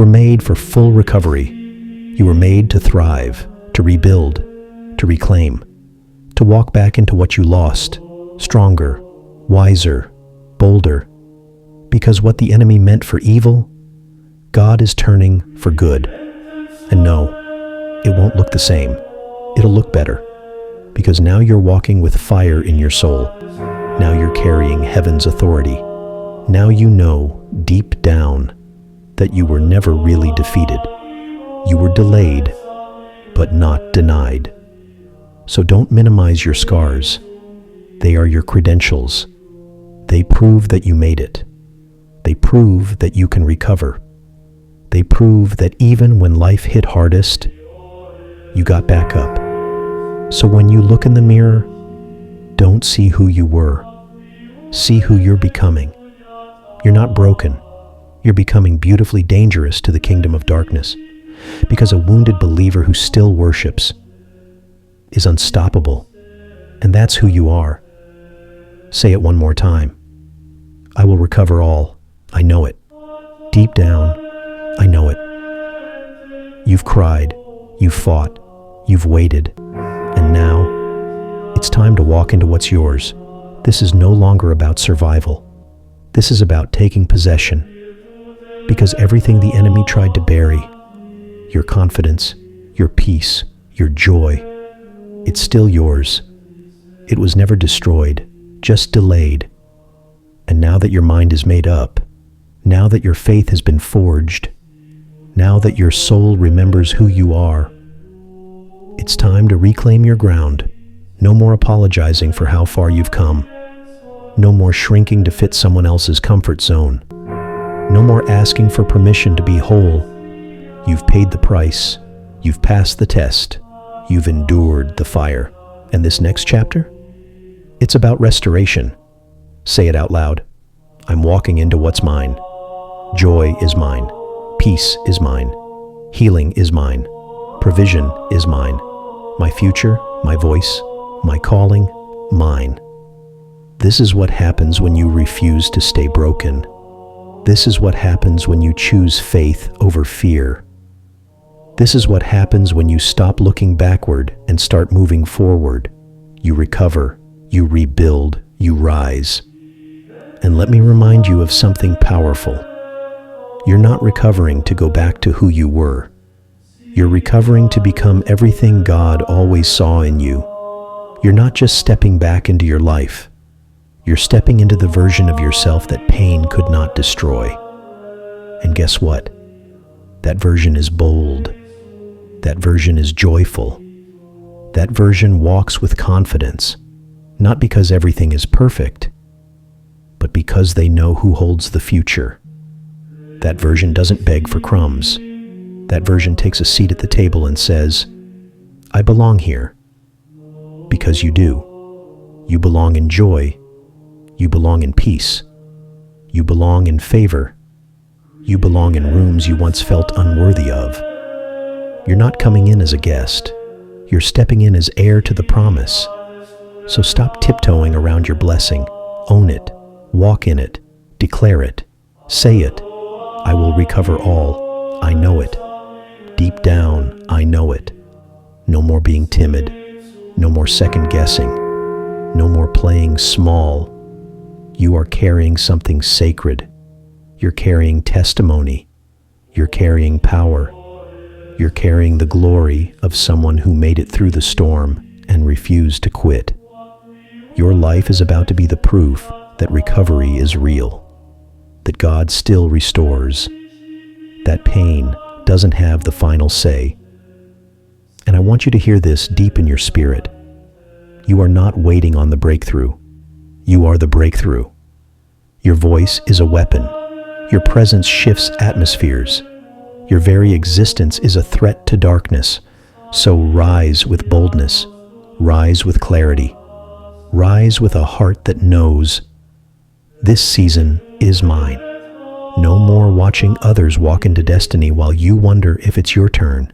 made for full recovery. You were made to thrive, to rebuild, to reclaim, to walk back into what you lost, stronger, wiser, bolder. Because what the enemy meant for evil, God is turning for good. And no, it won't look the same. It'll look better. Because now you're walking with fire in your soul. Now you're carrying heaven's authority. Now you know, deep down, that you were never really defeated. You were delayed, but not denied. So don't minimize your scars. They are your credentials. They prove that you made it. They prove that you can recover. They prove that even when life hit hardest, you got back up. So when you look in the mirror, don't see who you were. See who you're becoming. You're not broken. You're becoming beautifully dangerous to the kingdom of darkness, because a wounded believer who still worships is unstoppable, and that's who you are. Say it one more time. I will recover all. I know it. Deep down, I know it. You've cried, you've fought, you've waited, and now it's time to walk into what's yours. This is no longer about survival. This is about taking possession. Because everything the enemy tried to bury, your confidence, your peace, your joy, it's still yours. It was never destroyed, just delayed. And now that your mind is made up, now that your faith has been forged, now that your soul remembers who you are, it's time to reclaim your ground. No more apologizing for how far you've come. No more shrinking to fit someone else's comfort zone. No more asking for permission to be whole. You've paid the price. You've passed the test. You've endured the fire. And this next chapter? It's about restoration. Say it out loud. I'm walking into what's mine. Joy is mine. Peace is mine. Healing is mine. Provision is mine. My future, my voice, my calling, mine. This is what happens when you refuse to stay broken. This is what happens when you choose faith over fear. This is what happens when you stop looking backward and start moving forward. You recover, you rebuild, you rise. And let me remind you of something powerful. You're not recovering to go back to who you were. You're recovering to become everything God always saw in you. You're not just stepping back into your life. You're stepping into the version of yourself that pain could not destroy. And guess what? That version is bold. That version is joyful. That version walks with confidence, not because everything is perfect, but because they know who holds the future. That version doesn't beg for crumbs. That version takes a seat at the table and says, I belong here. Because you do. You belong in joy. You belong in peace. You belong in favor. You belong in rooms you once felt unworthy of. You're not coming in as a guest. You're stepping in as heir to the promise. So stop tiptoeing around your blessing. Own it. Walk in it. Declare it. Say it. I will recover all. I know it. Deep down, I know it. No more being timid. No more second guessing. No more playing small. You are carrying something sacred. You're carrying testimony. You're carrying power. You're carrying the glory of someone who made it through the storm and refused to quit. Your life is about to be the proof that recovery is real, that God still restores, that pain doesn't have the final say. And I want you to hear this deep in your spirit. You are not waiting on the breakthrough. You are the breakthrough. Your voice is a weapon. Your presence shifts atmospheres. Your very existence is a threat to darkness. So rise with boldness. Rise with clarity. Rise with a heart that knows, this season is mine. No more watching others walk into destiny while you wonder if it's your turn.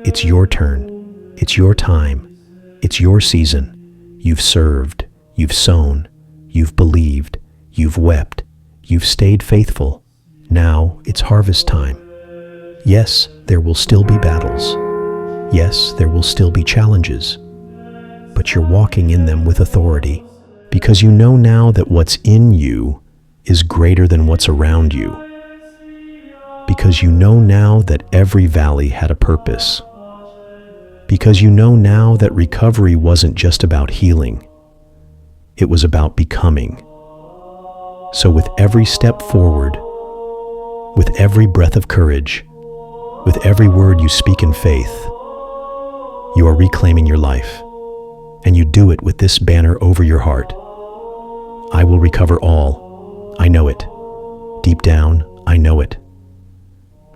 It's your turn. It's your time. It's your season. You've served. You've sown. You've believed. You've wept. You've stayed faithful. Now it's harvest time. Yes, there will still be battles. Yes, there will still be challenges. But you're walking in them with authority because you know now that what's in you is greater than what's around you. Because you know now that every valley had a purpose. Because you know now that recovery wasn't just about healing. It was about becoming. So with every step forward, with every breath of courage, with every word you speak in faith, you are reclaiming your life. And you do it with this banner over your heart. I will recover all. I know it. Deep down, I know it.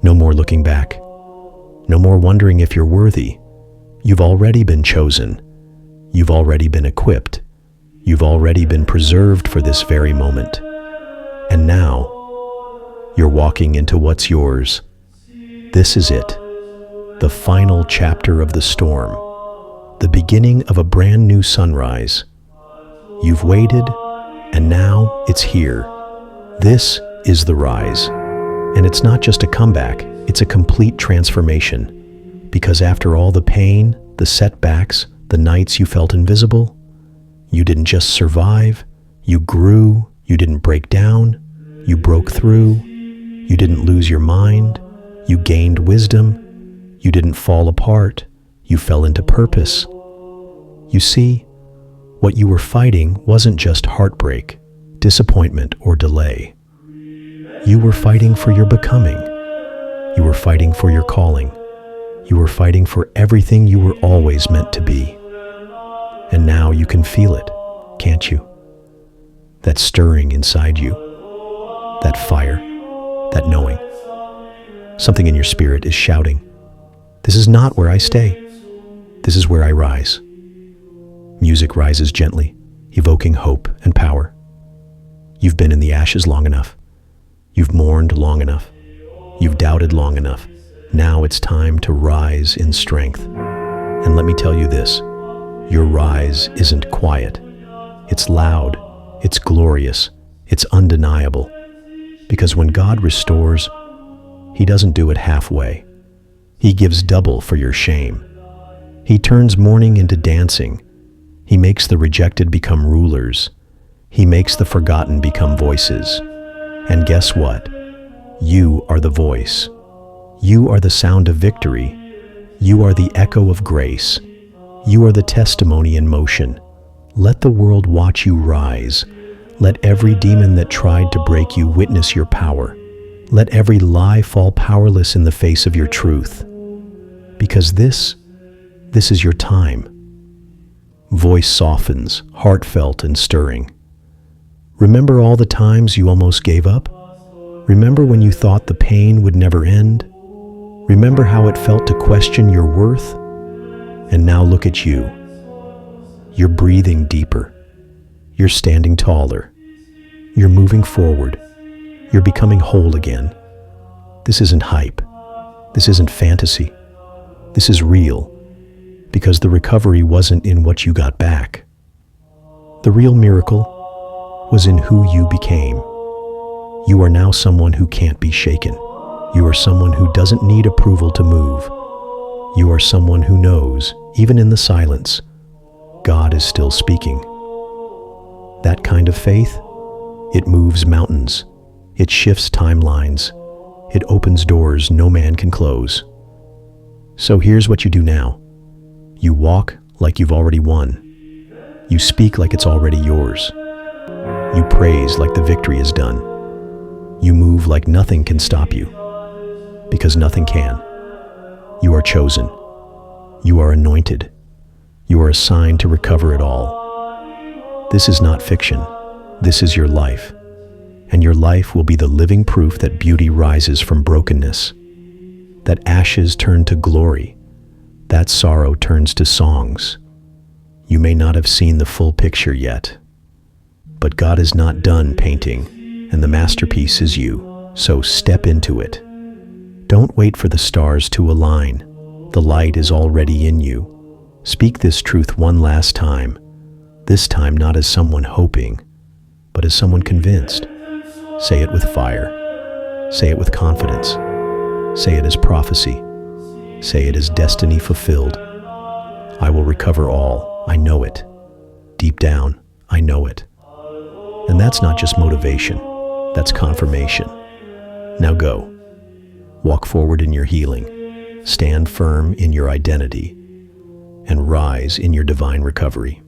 No more looking back. No more wondering if you're worthy. You've already been chosen. You've already been equipped. You've already been preserved for this very moment. And now, you're walking into what's yours. This is it. The final chapter of the storm. The beginning of a brand new sunrise. You've waited, and now it's here. This is the rise. And it's not just a comeback, it's a complete transformation. Because after all the pain, the setbacks, the nights you felt invisible, you didn't just survive, you grew, you didn't break down, you broke through, you didn't lose your mind, you gained wisdom, you didn't fall apart, you fell into purpose. You see, what you were fighting wasn't just heartbreak, disappointment, or delay. You were fighting for your becoming. You were fighting for your calling. You were fighting for everything you were always meant to be. And now you can feel it, can't you? That stirring inside you, that fire, that knowing. Something in your spirit is shouting, "This is not where I stay. This is where I rise." Music rises gently, evoking hope and power. You've been in the ashes long enough. You've mourned long enough. You've doubted long enough. Now it's time to rise in strength. And let me tell you this, your rise isn't quiet. It's loud, it's glorious, it's undeniable. Because when God restores, He doesn't do it halfway. He gives double for your shame. He turns mourning into dancing. He makes the rejected become rulers. He makes the forgotten become voices. And guess what? You are the voice. You are the sound of victory. You are the echo of grace. You are the testimony in motion. Let the world watch you rise. Let every demon that tried to break you witness your power. Let every lie fall powerless in the face of your truth. Because this is your time. Voice softens, heartfelt and stirring. Remember all the times you almost gave up? Remember when you thought the pain would never end? Remember how it felt to question your worth? And now look at you. You're breathing deeper. You're standing taller. You're moving forward. You're becoming whole again. This isn't hype. This isn't fantasy. This is real. Because the recovery wasn't in what you got back. The real miracle was in who you became. You are now someone who can't be shaken. You are someone who doesn't need approval to move. You are someone who knows, even in the silence, God is still speaking. That kind of faith, it moves mountains. It shifts timelines. It opens doors no man can close. So here's what you do now. You walk like you've already won. You speak like it's already yours. You praise like the victory is done. You move like nothing can stop you. Because nothing can. You are chosen. You are anointed. You are assigned to recover it all. This is not fiction. This is your life. And your life will be the living proof that beauty rises from brokenness. That ashes turn to glory. That sorrow turns to songs. You may not have seen the full picture yet. But God is not done painting, and the masterpiece is you. So step into it. Don't wait for the stars to align. The light is already in you. Speak this truth one last time. This time not as someone hoping, but as someone convinced. Say it with fire. Say it with confidence. Say it as prophecy. Say it as destiny fulfilled. I will recover all. I know it. Deep down, I know it. And that's not just motivation. That's confirmation. Now go. Walk forward in your healing. Stand firm in your identity. And rise in your divine recovery.